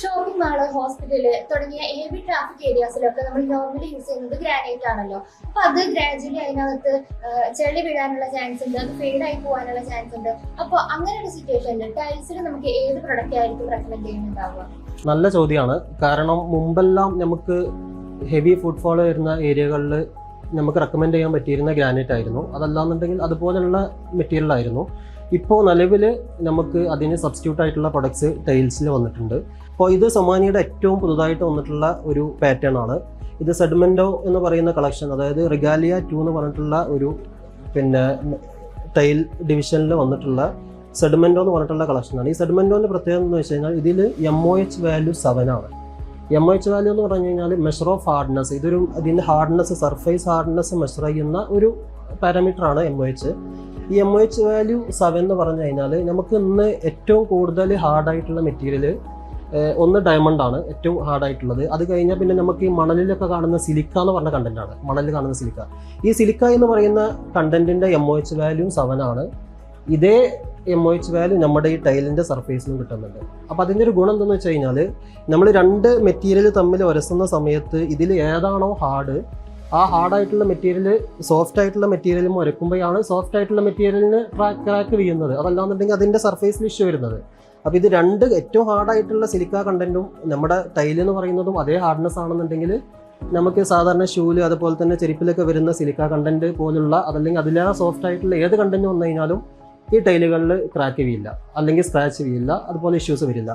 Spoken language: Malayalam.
ഷോപ്പിംഗ് മാള്, ഹോസ്പിറ്റല് തുടങ്ങിയ ഹെവി ട്രാഫിക് ഏരിയാസിലൊക്കെ നമ്മൾ നോർമലി യൂസ് ചെയ്യുന്നത് ഗ്രാനൈറ്റ് ആണല്ലോ. അപ്പൊ അത് ഗ്രാജുവലി അതിനകത്ത് ചെളി വീഴാനുള്ള ചാൻസ് ഉണ്ട്, അത് ഫെയ്ഡ് ആയി പോകാനുള്ള ചാൻസ് ഉണ്ട്. അപ്പോൾ അങ്ങനെ ഒരു സിറ്റുവേഷനിൽ ടൈൽസിൽ നമുക്ക് ഏത് പ്രൊഡക്റ്റ് ആയിരിക്കും റെക്കമെൻഡ് ചെയ്യുന്നുണ്ടാവുക? നല്ല ചോദ്യമാണ്. കാരണം മുമ്പെല്ലാം നമുക്ക് ഹെവി ഫുട്ഫോൾ വരുന്ന ഏരിയകളിൽ നമുക്ക് റെക്കമെൻഡ് ചെയ്യാൻ പറ്റിയിരുന്ന ഗ്രാനൈറ്റ് ആയിരുന്നു. അതല്ലാന്നുണ്ടെങ്കിൽ അതുപോലുള്ള മെറ്റീരിയൽ ആയിരുന്നു. ഇപ്പോൾ നിലവിൽ നമുക്ക് അതിന് സബ്സ്റ്റിറ്റ്യൂട്ട് ആയിട്ടുള്ള പ്രൊഡക്ട്സ് ടൈൽസിൽ വന്നിട്ടുണ്ട്. അപ്പോൾ ഇത് സൊമാനിയുടെ ഏറ്റവും പുതുതായിട്ട് വന്നിട്ടുള്ള ഒരു പാറ്റേൺ ആണ്. ഇത് സെഡ്മെൻറ്റോ എന്ന് പറയുന്ന കളക്ഷൻ, അതായത് റിഗാലിയ 2 എന്ന് പറഞ്ഞിട്ടുള്ള ഒരു ടൈൽ ഡിവിഷനിൽ വന്നിട്ടുള്ള സെഡ്മെൻറ്റോ എന്ന് പറഞ്ഞിട്ടുള്ള കളക്ഷനാണ്. ഈ സെഡ്മെൻറ്റോൻ്റെ പ്രത്യേകത എന്ന് വെച്ച് കഴിഞ്ഞാൽ ഇതിൽ MOH വാല്യൂ 7 ആണ്. MOH വാല്യൂ എന്ന് പറഞ്ഞു കഴിഞ്ഞാൽ മെഷർ ഓഫ് ഹാർഡ്നെസ്. ഇതിൻ്റെ ഹാർഡ്നെസ്, സർഫേസ് ഹാർഡ്നെസ് മെഷർ ചെയ്യുന്ന ഒരു പാരാമീറ്ററാണ് MOH. ഈ MOH വാല്യൂ 7 എന്ന് പറഞ്ഞു കഴിഞ്ഞാൽ നമുക്ക് ഇന്ന് ഏറ്റവും കൂടുതൽ ഹാർഡായിട്ടുള്ള മെറ്റീരിയൽ ഒന്ന് ഡയമണ്ട് ആണ് ഏറ്റവും ഹാർഡായിട്ടുള്ളത്. അത് കഴിഞ്ഞാൽ പിന്നെ നമുക്ക് ഈ മണലിലൊക്കെ കാണുന്ന സിലിക്ക എന്ന് പറഞ്ഞ കണ്ടന്റാണ്. മണലിൽ കാണുന്ന സിലിക്ക. ഈ സിലിക്ക എന്ന് പറയുന്ന കണ്ടന്റിൻ്റെ MOH വാല്യൂ 7 ആണ്. ഇതേ MOH വാല്യൂ നമ്മുടെ ഈ ടൈലിൻ്റെ സർഫേസിനും കിട്ടുന്നുണ്ട്. അപ്പോൾ അതിൻ്റെ ഒരു ഗുണം എന്താണെന്ന് വെച്ച് കഴിഞ്ഞാൽ നമ്മൾ രണ്ട് മെറ്റീരിയൽ തമ്മിൽ ഉരസുന്ന സമയത്ത് ഇതിൽ ഏതാണോ ഹാർഡ്, ആ ഹാർഡായിട്ടുള്ള മെറ്റീരിയൽ സോഫ്റ്റ് ആയിട്ടുള്ള മെറ്റീരിയലും ഉരക്കുമ്പോഴാണ് സോഫ്റ്റ് ആയിട്ടുള്ള മെറ്റീരിയലിന് ക്രാക്ക് വീഴുന്നത്. അതല്ലാന്നുണ്ടെങ്കിൽ അതിൻ്റെ സർഫേസിൽ ഇഷ്യൂ വരുന്നത്. അപ്പോൾ ഇത് രണ്ട് ഏറ്റവും ഹാർഡായിട്ടുള്ള സിലിക്ക കണ്ടന്റും നമ്മുടെ ടൈൽ എന്ന് പറയുന്നതും അതേ ഹാർഡ്നെസ് ആണെന്നുണ്ടെങ്കിൽ നമുക്ക് സാധാരണ ഷൂല് അതുപോലെ തന്നെ ചെരുപ്പിലൊക്കെ വരുന്ന സിലിക്ക കണ്ടന്റ് പോലുള്ള അതല്ലെങ്കിൽ അതിലേറെ സോഫ്റ്റ് ആയിട്ടുള്ള ഏത് കണ്ടന്റ് വന്നു കഴിഞ്ഞാലും ഈ ടൈലുകളിൽ ക്രാക്ക് വീഴില്ല, അല്ലെങ്കിൽ സ്ക്രാച്ച് വീഴില്ല, അതുപോലെ ഇഷ്യൂസ് വരില്ല.